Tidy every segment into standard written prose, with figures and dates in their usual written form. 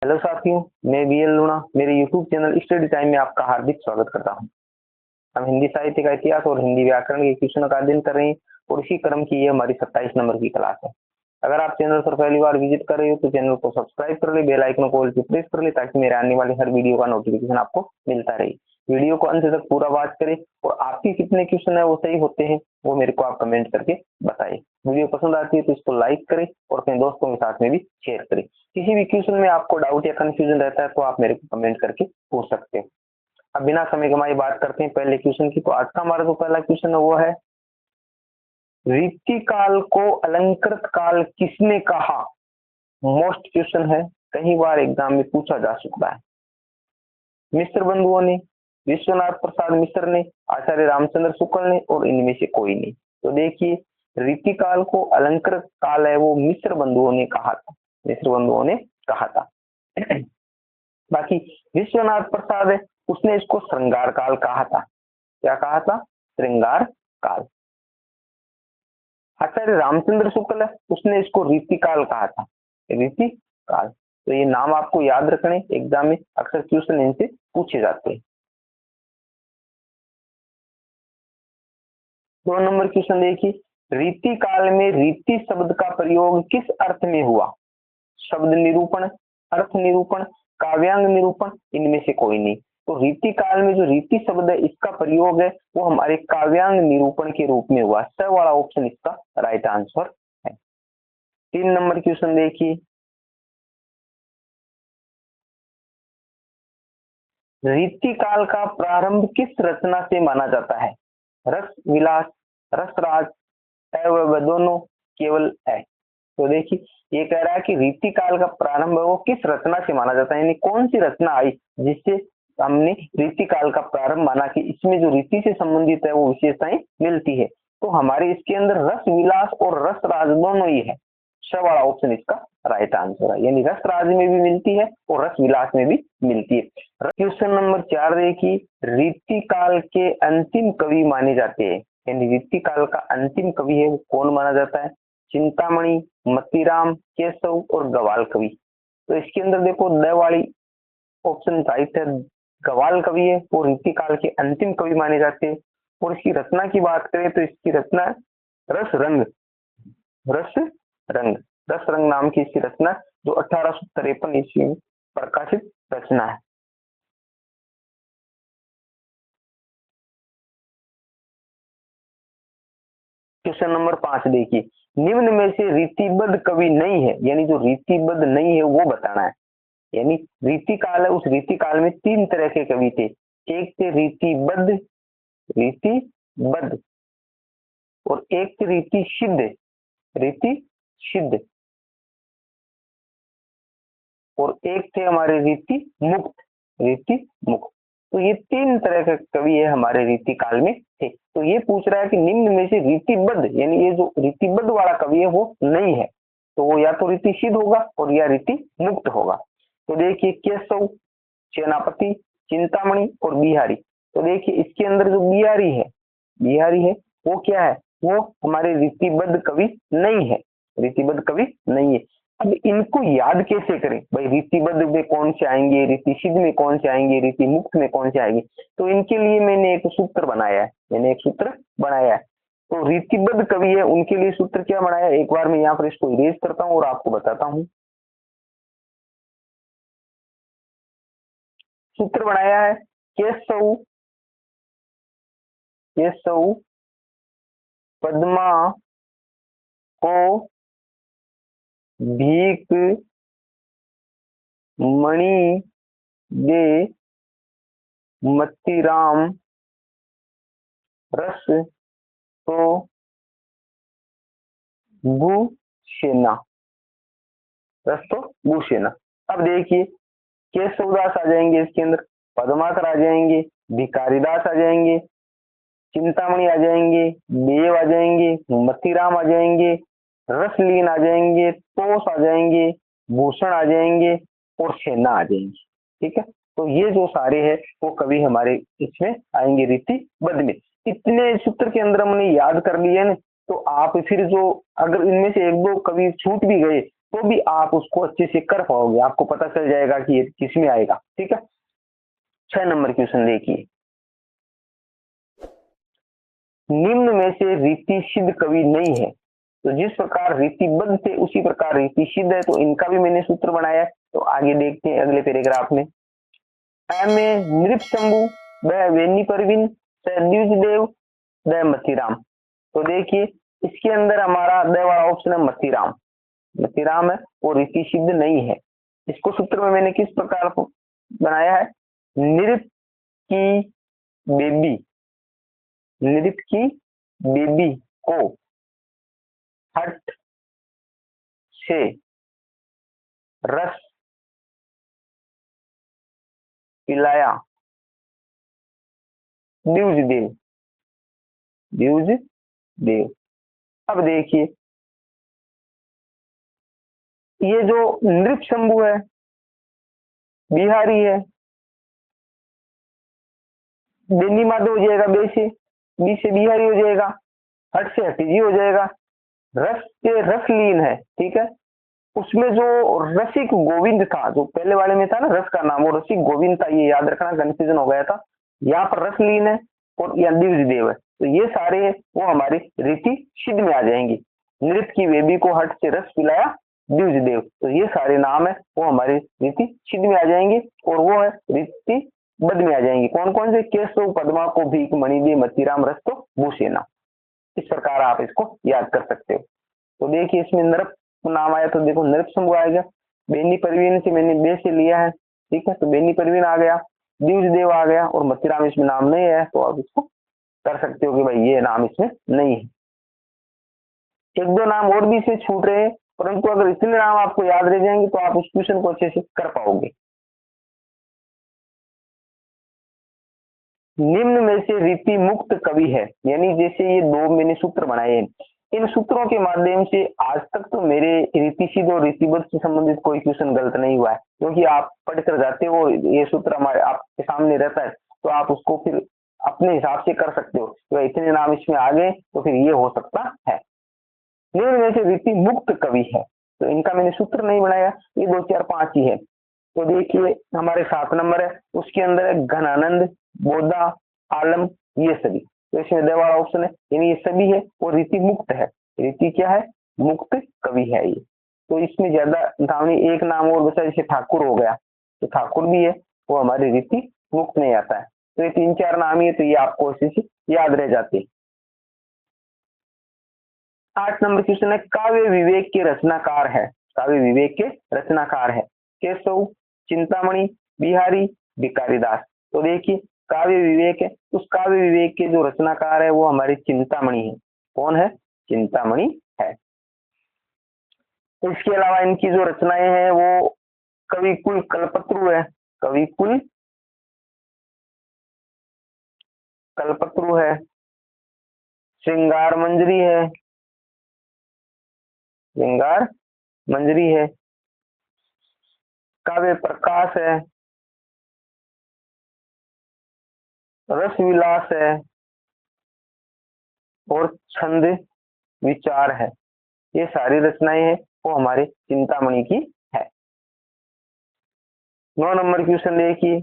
Hello साथियों, मैं BL लूणा मेरे यूट्यूब चैनल स्टडी टाइम में आपका हार्दिक स्वागत करता हूं। हम हिंदी साहित्य का इतिहास और हिंदी व्याकरण के क्वेश्चनों का अध्ययन कर रहे हैं और इसी क्रम की ये हमारी 27 नंबर की क्लास है। अगर आप चैनल पर पहली बार विजिट कर रहे हो तो चैनल को सब्सक्राइब कर ले, बेल आइकन को ऑल पे प्रेस कर ले ताकि मेरे आने वाले हर वीडियो का नोटिफिकेशन आपको मिलता रहे। वीडियो को अंत तक पूरा वॉच करें और आपके कितने क्वेश्चन है वो सही होते हैं वो मेरे को आप कमेंट करके बताएं। वीडियो पसंद आती है तो इसको लाइक करें और अपने दोस्तों के साथ में भी शेयर करें। किसी भी क्वेश्चन में आपको डाउट या कंफ्यूजन रहता है तो आप मेरे को कमेंट करके पूछ सकते हैं। अब बिना समय गंवाए बात करते हैं पहले क्वेश्चन की। तो आज का हमारा जो पहला क्वेश्चन है वो है, रीति काल को अलंकृत काल किसने कहा? मोस्ट क्वेश्चन है, कई बार एग्जाम में पूछा जा चुका है। मिश्र बंधुओं ने, विश्वनाथ प्रसाद मिश्र ने, आचार्य रामचंद्र शुक्ल ने और इनमें से कोई नहीं। तो देखिए, रीति काल को अलंकृत काल है वो मिश्र बंधुओं ने कहा था, मिश्र बंधुओं ने कहा था। बाकी विश्वनाथ प्रसाद है, उसने इसको श्रृंगार काल कहा था। क्या कहा था? श्रृंगार काल। आचार्य रामचंद्र शुक्ल है, उसने इसको रीति काल कहा था, रीति काल। तो ये नाम आपको याद रखने, एग्जाम में अक्सर क्वेश्चन इनसे पूछे जाते हैं। 2 नंबर क्वेश्चन देखिए, रीति काल में रीति शब्द का प्रयोग किस अर्थ में हुआ? शब्द निरूपण, अर्थ निरूपण, काव्यांग निरूपण, इनमें से कोई नहीं। तो रीति काल में जो रीति शब्द है इसका प्रयोग है वो हमारे काव्यांग निरूपण के रूप में हुआ। स वाला ऑप्शन इसका राइट आंसर है। 3 नंबर क्वेश्चन देखिए, रीति काल का प्रारंभ किस रचना से माना जाता है? रस विलास, रसराज, व दोनों, केवल है। तो देखिए, ये कह रहा है कि रीति काल का प्रारंभ है वो किस रचना से माना जाता है, यानी कौन सी रचना आई जिससे हमने रीति काल का प्रारंभ माना कि इसमें जो रीति से संबंधित है वो विशेषताएं मिलती है। तो हमारे इसके अंदर रस विलास और रस राज दोनों ही है। श वाला ऑप्शन इसका राइट आंसर है, यानी रस राज में भी मिलती है और रस विलास में भी मिलती है। क्वेश्चन नंबर 4 देखिए, रीति काल के अंतिम कवि माने जाते हैं, यानी रीति काल का अंतिम कवि है वो कौन माना जाता है? चिंतामणि, मतीराम, केशव और गवाल कवि। तो इसके अंदर देखो द वाली ऑप्शन राइट है, गवाल कवि है वो रीति काल के अंतिम कवि माने जाते हैं। और इसकी रचना की बात करें तो इसकी रचना रस रंग, रस रंग, रस रंग नाम की इसकी रचना जो 1853 ईस्वी में प्रकाशित रचना है। क्वेश्चन नंबर 5 देखिए, निम्न में से रीतिबद्ध कवि नहीं है, यानी जो रीतिबद्ध नहीं है वो बताना है। यानी रीति काल है, उस रीति काल में 3 तरह के कवि थे। एक थे रीतिबद्ध, रीतिबद्ध, और एक थे रीति सिद्ध, रीति सिद्ध, और एक थे हमारे रीति मुक्त, रीति मुक्त। तो ये 3 तरह के कवि है हमारे रीति काल में थे। तो ये पूछ रहा है कि निम्न में से रीतिबद्ध, यानी ये जो रीतिबद्ध वाला कवि है वो नहीं है, तो वो या तो रीति सिद्ध होगा और या रीति मुक्त होगा। तो देखिए, केशव, सेनापति, चिंतामणि और बिहारी। तो देखिए इसके अंदर जो बिहारी है, बिहारी है वो क्या है? वो हमारे रीतिबद्ध कवि नहीं है, रीतिबद्ध कवि नहीं है। अब इनको याद कैसे करें भाई? रीतिबद्ध में कौन से आएंगे, रीति सिद्ध में कौन से आएंगे, रीति मुक्त में कौन से आएंगे? तो इनके लिए मैंने एक सूत्र बनाया है, मैंने एक सूत्र बनाया है। तो रीतिबद्ध कवि है उनके लिए सूत्र क्या बनाया, एक बार मैं यहाँ पर इसको इरेज करता हूँ और आपको बताता हूँ। सूत्र बनाया है, केशव, केशव पद्मा को भीख मणि दे, मतीराम रस तो भूषेना, रस तो भूषेना। अब देखिए, केशवदास आ जाएंगे इसके अंदर, पद्माकर आ जाएंगे, भिकारीदास आ जाएंगे, चिंतामणि आ जाएंगे, देव आ जाएंगे, मतीराम आ जाएंगे, रसलीन आ जाएंगे, तोष आ जाएंगे, भूषण आ जाएंगे और सेना आ जाएंगे। ठीक है, तो ये जो सारे हैं वो कवि हमारे इसमें आएंगे रीतिबद्ध में। इतने सूत्र के अंदर हमने याद कर लिए ना, तो आप फिर जो अगर इनमें से 1-2 कवि छूट भी गए तो भी आप उसको अच्छे से कर पाओगे, आपको पता चल जाएगा कि ये किसमें आएगा। ठीक है, 6 नंबर क्वेश्चन देखिए, निम्न में से रीति सिद्ध कवि नहीं है। तो जिस प्रकार रीतिबद्ध थे उसी प्रकार रीति सिद्ध है, तो इनका भी मैंने सूत्र बनाया है। तो आगे देखते हैं अगले पैराग्राफ में। अ में नृपशंभु, ब वेनी परवीन, स द्विजदेव, द मतीराम। तो देखिए इसके अंदर हमारा द वाला ऑप्शन है मतीराम। मतीराम है वो रीति सिद्ध नहीं है। इसको सूत्र में मैंने किस प्रकार बनाया है, नृप की बेबी, नृप की बेबी को हट से रस पिलाया द्विज देव, द्विज देव। अब देखिए ये जो नृप शंभु है बिहारी है, बेनी माधव हो जाएगा, बी से बिहारी हो जाएगा, हट से हटीजी हो जाएगा, रस से रसलीन है। ठीक है, उसमें जो रसिक गोविंद था, जो पहले वाले में था ना रस का नाम, वो रसिक गोविंद था, ये याद रखना, कंफ्यूजन हो गया था। यहाँ पर रसलीन है और यहाँ द्विज देव है, तो ये सारे वो हमारी रीति सिद्ध में आ जाएंगी। नृत्य की बेबी को हट से रस पिलाया द्विज देव, तो ये सारे नाम है वो हमारी रीति सिद्ध में आ जाएंगे, और वो है रीति बद में आ जाएंगे। कौन कौन से, केशव पद्मा को भीख मणि दे, मतीराम रस तो भूसेना। इस प्रकार आप इसको याद कर सकते हो। तो देखिए इसमें नृप नाम आया, तो देखो नृप शंभु आएगा, बेनी परवीन से मैंने बे से लिया है। ठीक है, तो बेनी परवीन आ गया, द्विज देव आ गया, और मतीराम इसमें नाम नहीं है, तो आप इसको कर सकते हो कि भाई ये नाम इसमें नहीं है। एक दो नाम और भी से छूट रहे हैं, परंतु अगर इतने नाम आपको याद रह जाएंगे तो आप उस क्वेश्चन को अच्छे से कर पाओगे। निम्न में से रीति मुक्त कवि है, यानी जैसे ये दो मैंने सूत्र बनाए हैं, इन सूत्रों के माध्यम से आज तक तो मेरे रीति सिद्ध और रीतिबद्ध से संबंधित कोई क्वेश्चन गलत नहीं हुआ है, क्योंकि आप पढ़कर जाते हो, ये सूत्र हमारे आपके सामने रहता है, तो आप उसको फिर अपने हिसाब से कर सकते हो तो इतने नाम इसमें आ गए तो फिर ये हो सकता है। निम्न में से रीति मुक्त कवि है, तो इनका मैंने सूत्र नहीं बनाया, ये 2 4 5 ही है। तो देखिए हमारे 7 नंबर है, उसके अंदर है घनानंद, बोधा, आलम, ये सभी, तो इसमें द वाला ऑप्शन है, यानी ये सभी है और रीति मुक्त है। रीति क्या है, मुक्त कवि है ये। तो इसमें ज्यादा नाम नहीं, एक नाम और बचा, जैसे ठाकुर हो गया, तो ठाकुर भी है, वो हमारी रीति मुक्त नहीं आता है। तो ये 3 4 नाम ही है, तो ये आपको ऐसे से याद रह जाते। 8 नंबर क्वेश्चन है, काव्य विवेक के रचनाकार है, काव्य विवेक के रचनाकार है केशव, चिंतामणि, बिहारी, भिखारीदास। तो देखिए काव्य विवेक है, उस काव्य विवेक के जो रचनाकार है वो हमारी चिंतामणि है। कौन है, चिंतामणि है। इसके अलावा इनकी जो रचनाएं हैं वो कविकुल कल्पत्रु है, कविकुल कल्पत्रु है, श्रृंगार मंजरी है, श्रृंगार मंजरी है, काव्य प्रकाश है, रस विलास है, और छंद विचार है। ये सारी रचनाएं हैं वो हमारे चिंतामणि की है। 9 नंबर क्वेश्चन देखिए,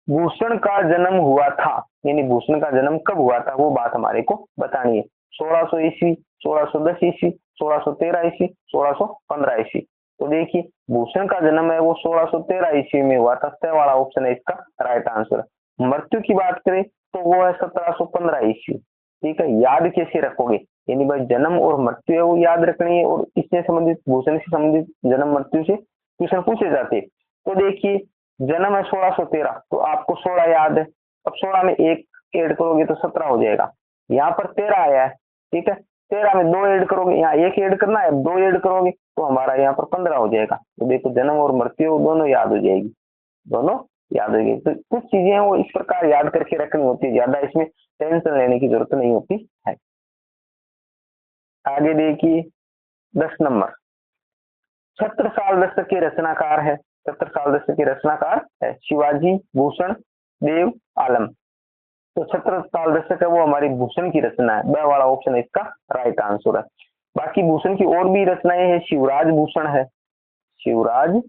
भूषण का जन्म हुआ था, यानी भूषण का जन्म कब हुआ था वो बात हमारे को बतानी है। 1600 ईस्वी, 1610 ईस्वी, 1613 ईस्वी, 1615 ईस्वी। तो देखिए भूषण का जन्म है वो 1613 ईस्वी में हुआ था, स वाला ऑप्शन है इसका राइट आंसर। मृत्यु की बात करें तो वो है 1715 ईस्वी। ठीक है, याद कैसे रखोगे, यानी भाई जन्म और मृत्यु है वो याद रखनी है, और इससे संबंधित भूषण से संबंधित जन्म मृत्यु से क्वेश्चन पूछे जाते। तो देखिए जन्म है 1613, तो आपको 16 याद है, अब 16 में 1 ऐड करोगे तो 17 हो जाएगा। यहाँ पर 13 आया है, ठीक है, 13 में 2 ऐड करोगे, यहाँ 1 ऐड करना है, 2 ऐड करोगे तो हमारा यहाँ पर 15 हो जाएगा। तो देखो जन्म और मृत्यु दोनों याद हो जाएगी, दोनों याद हो जाएगी। तो कुछ चीजें वो इस प्रकार याद करके रखनी होती है, ज्यादा इसमें टेंशन लेने की जरूरत नहीं होती है। आगे देखिए 10 नंबर, छत्रसाल दशक के रचनाकार है, छत्रसाल दशक के रचनाकार है शिवाजी, भूषण, देव, आलम। तो छत्रसाल दशक है वो हमारी भूषण की रचना है, ब वाला ऑप्शन है इसका राइट आंसर है। बाकी भूषण की और भी रचनाएं हैं, शिवराज भूषण है, शिवराज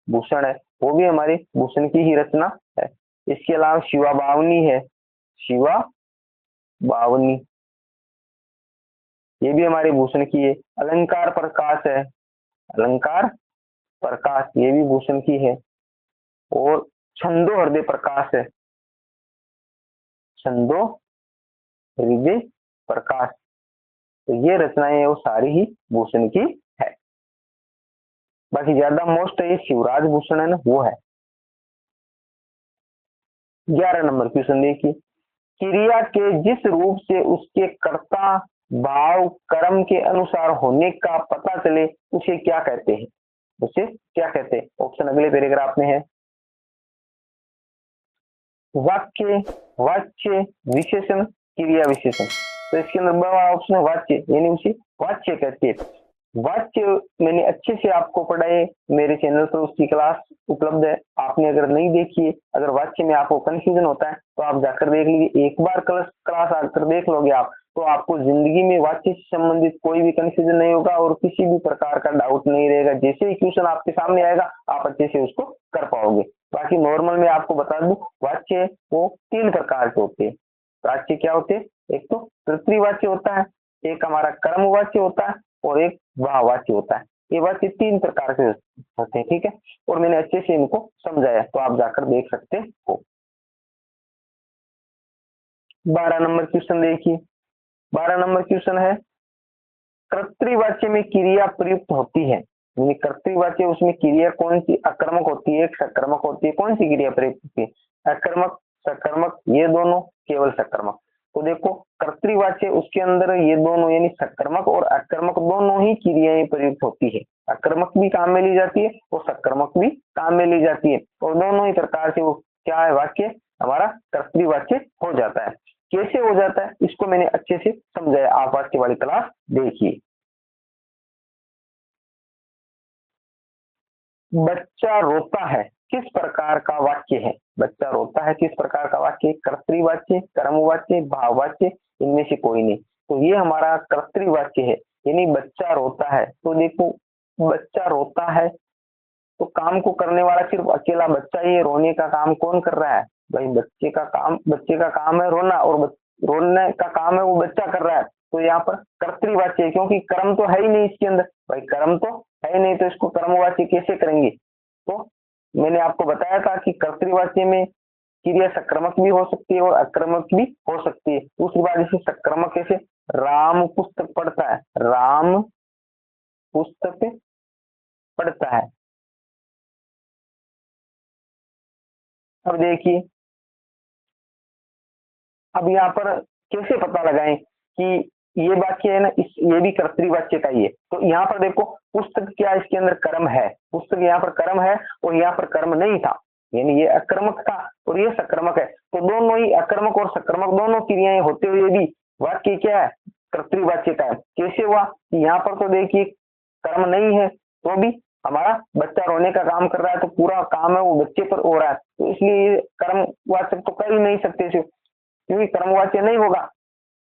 भूषण है, वो भी हमारी भूषण की ही रचना है। इसके अलावा शिवा बावनी है, शिवा बावनी, ये भी हमारे भूषण की है। अलंकार प्रकाश है, अलंकार प्रकाश, ये भी भूषण की है। और छंदो हृदय प्रकाश है, छंदो हृदय प्रकाश, तो ये रचनाएं है वो सारी ही भूषण की है। बाकी ज्यादा मोस्ट ये शिवराज भूषण है ना, वो है। 11 नंबर क्वेश्चन देखिए, क्रिया के जिस रूप से उसके कर्ता भाव कर्म के अनुसार होने का पता चले उसे क्या कहते हैं, उसे क्या कहते हैं? ऑप्शन अगले पैराग्राफ में है। वाक्य, वाच्य, विशेषण, क्रिया विशेषण। तो इसके अंदर बड़ा ऑप्शन है वाच्य, यानी उसे वाच्य कहते हैं। वाच्य मैंने अच्छे से आपको पढ़ाए, मेरे चैनल पर उसकी क्लास उपलब्ध है, आपने अगर नहीं देखी है, अगर वाच्य में आपको कंफ्यूजन होता है तो आप जाकर देख लीजिए। एक बार क्लास आकर देख लोगे आप, तो आपको जिंदगी में वाच्य से संबंधित कोई भी कंफ्यूजन नहीं होगा और किसी भी प्रकार का डाउट नहीं रहेगा। जैसे ही क्वेश्चन आपके सामने आएगा आप अच्छे से उसको कर पाओगे। बाकी नॉर्मल में आपको बता दूं, वाच्य वो 3 प्रकार के होते हैं। वाच्य क्या होते हैं? एक तो कर्तृवाच्य होता है, एक हमारा कर्मवाच्य होता है और एक भाववाच्य होता है। ये वाच्य 3 प्रकार के होते हैं, ठीक है। और मैंने अच्छे से इनको समझाया, तो आप जाकर देख सकते हो। 12 नंबर क्वेश्चन देखिए, 12 नंबर क्वेश्चन है, कर्तृवाच्य में क्रिया प्रयुक्त होती है, यानी कर्तृवाच्य उसमें क्रिया कौन सी अकर्मक होती है, एक सकर्मक होती है, कौन सी क्रिया प्रयुक्त होती है? अकर्मक, सकर्मक, ये दोनों, केवल सकर्मक। तो देखो कर्तृवाच्य उसके अंदर ये दोनों यानी सकर्मक और अकर्मक दोनों ही क्रियाएं प्रयुक्त होती है। अकर्मक भी काम में ली जाती है और सकर्मक भी काम में ली जाती है, और दोनों ही प्रकार से वो क्या है, वाक्य हमारा कर्तृवाच्य हो जाता है। कैसे हो जाता है इसको मैंने अच्छे से समझाया, आप वाक्य वाली क्लास देखिए। बच्चा रोता है किस प्रकार का वाक्य है? बच्चा रोता है किस प्रकार का वाक्य? कर्तृवाच्य, कर्मवाच्य, भाववाच्य, इनमें से कोई नहीं। तो ये हमारा कर्तृवाच्य है, यानी बच्चा रोता है। तो देखो बच्चा रोता है तो काम को करने वाला सिर्फ अकेला बच्चा ही है, रोने का काम कौन कर रहा है? भाई बच्चे का काम है रोना, और रोने का काम है वो बच्चा कर रहा है। तो यहाँ पर कर्तृवाच्य है, क्योंकि कर्म तो है ही नहीं इसके अंदर, भाई कर्म तो है ही नहीं, तो इसको कर्मवाच्य कैसे करेंगे? तो मैंने आपको बताया था कि कर्तृवाच्य में क्रिया सक्रमक भी हो सकती है और अक्रमक भी हो सकती है। दूसरी बात, इसे सक्रमक कैसे? राम पुस्तक पढ़ता है, राम पुस्तक पढ़ता है। अब देखिए, अब यहाँ पर कैसे पता लगाएं कि ये वाक्य है ना, इस ये भी कर्तृवाच्य का ही है? तो यहाँ पर देखो पुस्तक क्या इसके अंदर कर्म है, पुस्तक यहाँ पर कर्म है और यहाँ पर कर्म नहीं था, यानी ये अकर्मक था और ये सक्रमक है। तो दोनों ही अकर्मक और सक्रमक दोनों क्रियाएं होते हुए भी वाक्य क्या है? कर्तृवाच्य का है। कैसे हुआ कि यहाँ पर तो देखिए कर्म नहीं है तो भी हमारा बच्चा रोने का काम कर रहा है, तो पूरा काम है वो बच्चे पर हो रहा है, तो इसलिए ये कर्मवाचक तो कर ही नहीं सकते, क्योंकि कर्मवाच्य नहीं होगा,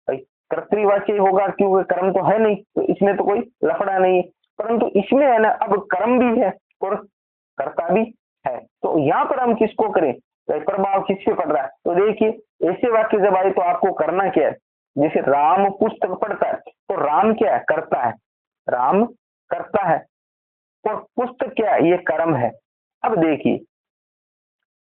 भाई कर्तृवाच्य ही होगा, क्योंकि कर्म तो है नहीं, तो इसमें तो कोई लफड़ा नहीं है। परंतु इसमें है ना, अब कर्म भी है और कर्ता भी है, तो यहाँ पर हम किसको करें? तो प्रभाव किस पे पड़ रहा है? तो देखिए ऐसे वाक्य जब आए तो आपको करना क्या है? जैसे राम पुस्तक पढ़ता है, तो राम क्या है? कर्ता है, राम करता है और पुस्तक क्या है? ये कर्म है। अब देखिए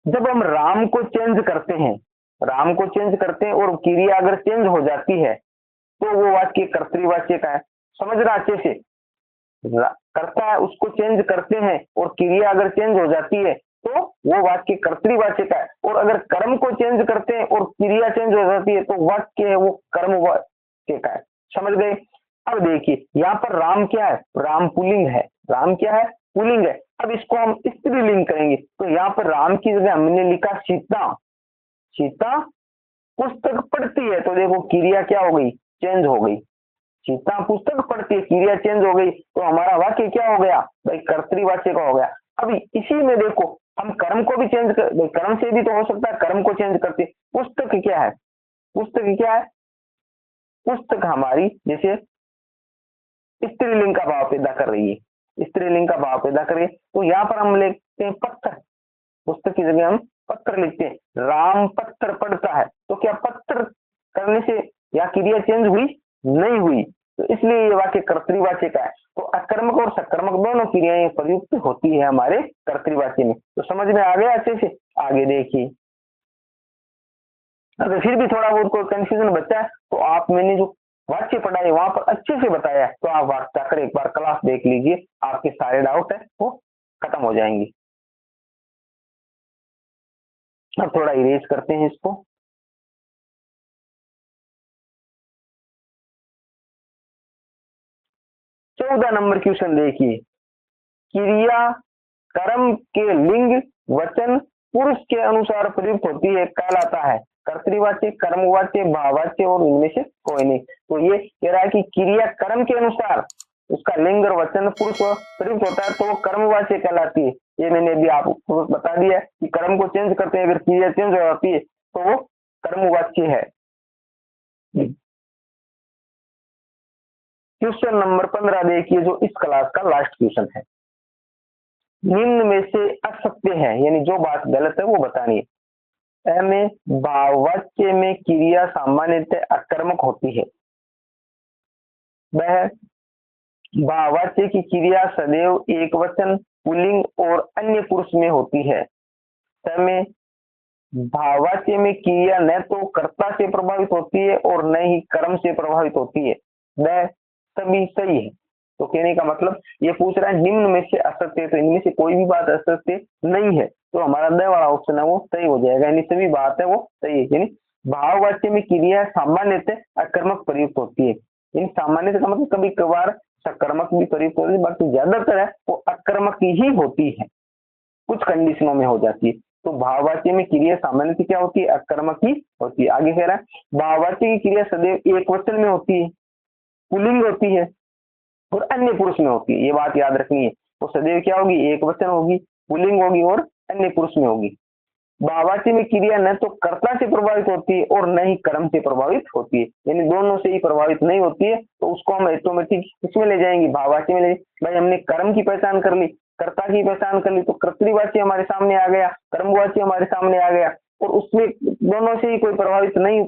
जब हम राम को चेंज करते हैं, राम को चेंज करते हैं और क्रिया अगर चेंज हो जाती है तो वो वाक्य कर्तृवाच्य का है। समझ रहा अच्छे से? करता है उसको चेंज करते हैं और क्रिया अगर चेंज हो जाती है तो वो वाक्य कर्तृवाच्य का है, और अगर कर्म को चेंज करते हैं और क्रिया चेंज हो जाती है तो वाक्य है वो कर्म वाच्य का है। समझ गए? अब देखिए यहाँ पर राम क्या है? राम पुल्लिंग है, राम क्या है? पुल्लिंग है। अब इसको हम स्त्रीलिंग करेंगे, तो यहाँ पर राम की जगह हमने लिखा सीता, सीता पुस्तक पढ़ती है, तो देखो क्रिया क्या हो गई? चेंज हो गई। सीता पुस्तक पढ़ती है, क्रिया चेंज हो गई, तो हमारा वाक्य क्या हो गया? भाई कर्तृवाच्य का हो गया। अभी इसी में देखो हम कर्म को भी चेंज कर, कर्म से भी तो हो सकता है कर्म को चेंज करते। पुस्तक क्या है? पुस्तक क्या है? पुस्तक हमारी जैसे स्त्रीलिंग का भाव पैदा कर रही है, स्त्रीलिंग का भाव पैदा कर रही है। तो यहाँ पर हम लिखते हैं पत्थर, पुस्तक की जगह हम पत्थर लिखते हैं, राम पत्थर पढ़ता है। तो क्या पत्थर करने से या क्रिया चेंज हुई? नहीं हुई। तो इसलिए ये वाक्य कर्तृवाची का है। तो अकर्मक और सकर्मक दोनों क्रियाएं प्रयुक्त होती है हमारे कर्तृवाची में। तो समझ में आ गया अच्छे से? आगे देखिए, अगर फिर भी थोड़ा बहुत कोई कंफ्यूजन बचा है तो आप, मैंने जो वाक्य पढ़ा है वहां पर अच्छे से बताया है, तो आप जाकर एक बार क्लास देख लीजिए, आपके सारे डाउट है वो खत्म हो जाएंगे। अब थोड़ा इरेज करते हैं इसको। चौदह नंबर क्वेश्चन देखिए, क्रिया कर्म के लिंग वचन पुरुष के अनुसार प्रयुक्त होती है कहलाता है कर्तृवाची, कर्मवाची, भाववाची और इनमें से कोई नहीं। तो ये कह रहा है कि क्रिया कर्म के अनुसार उसका लिंग और वचन पुरुष प्रयुक्त होता है तो वो कर्मवाची कहलाती है। ये मैंने अभी आपको बता दिया कि कर्म को चेंज करते हैं, अगर क्रिया चेंज हो जाती है तो वो कर्मवाची है। क्वेश्चन नंबर 15 देखिए, जो इस क्लास का लास्ट क्वेश्चन है। निम्न में से असत्य है, यानी जो बात गलत है वो बतानी है। में भाववाच्य में क्रिया सामान्यतः अकर्मक होती है। वह भाववाच्य की क्रिया सदैव एक वचन, पुल्लिंग और अन्य पुरुष में होती है। में भाववाच्य में क्रिया न तो कर्ता से प्रभावित होती है और न ही कर्म से प्रभावित होती है। वह सभी सही है। तो कहने का मतलब ये पूछ रहा है निम्न में से असत्य, तो इनमें से कोई भी बात असत्य नहीं है, तो हमारा द वाला ऑप्शन है वो सही हो जाएगा, यानी सभी बात है वो सही है। यानी भाववाच्य में क्रिया सामान्यतः अकर्मक प्रयुक्त होती है। यानी सामान्यतः का मतलब कभी कभार सकर्मक भी प्रयुक्त होती है, बाकी ज्यादातर है वो अकर्मक ही होती है, कुछ कंडीशनों में हो जाती है। तो भाववाच्य में क्रिया सामान्यतः क्या होती है? अकर्मक ही होती है। आगे कह रहा है भाववाच्य की क्रिया सदैव एक वचन में होती है, पुल्लिंग होती है और अन्य पुरुष में होती है। ये बात याद रखनी है, वो सदैव क्या होगी? एक वचन होगी, पुल्लिंग होगी और अन्य पुरुष में होगी। भाववाच्य में क्रिया न तो कर्ता से प्रभावित होती है और न ही कर्म से प्रभावित होती है, यानी दोनों से ही प्रभावित नहीं होती है। तो उसको हम ऑटोमेटिक किसमें ले जाएंगे? भाववाच्य में ले। भाई हमने कर्म की पहचान कर ली, कर्ता की पहचान कर ली, तो कर्तृवाच्य हमारे सामने आ गया, कर्मवाच्य हमारे सामने आ गया, और उसमें दोनों से ही कोई प्रभावित नहीं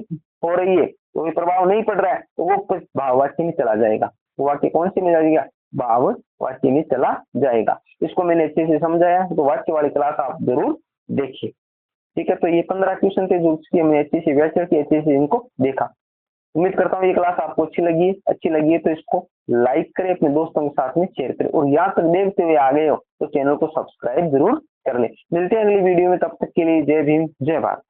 हो रही है, कोई प्रभाव नहीं पड़ रहा है, तो वो भाववाच्य में चला जाएगा। तो वाक्य कौन से में जाएगा? भाववाच्य में चला जाएगा। इसको मैंने अच्छे से समझाया, तो वाक्य वाली क्लास आप जरूर देखिए, ठीक है। तो ये 15 क्वेश्चन थे जो उसकी हमने अच्छे से व्याख्या की, अच्छे से इनको देखा। उम्मीद करता हूँ ये क्लास आपको अच्छी लगी है तो इसको लाइक करें, अपने दोस्तों के साथ में शेयर करें, और यहाँ तक देखते हुए आ गए हो तो चैनल को सब्सक्राइब जरूर कर ले। मिलते हैं अगली वीडियो में, तब तक के लिए जय भीम जय भारत।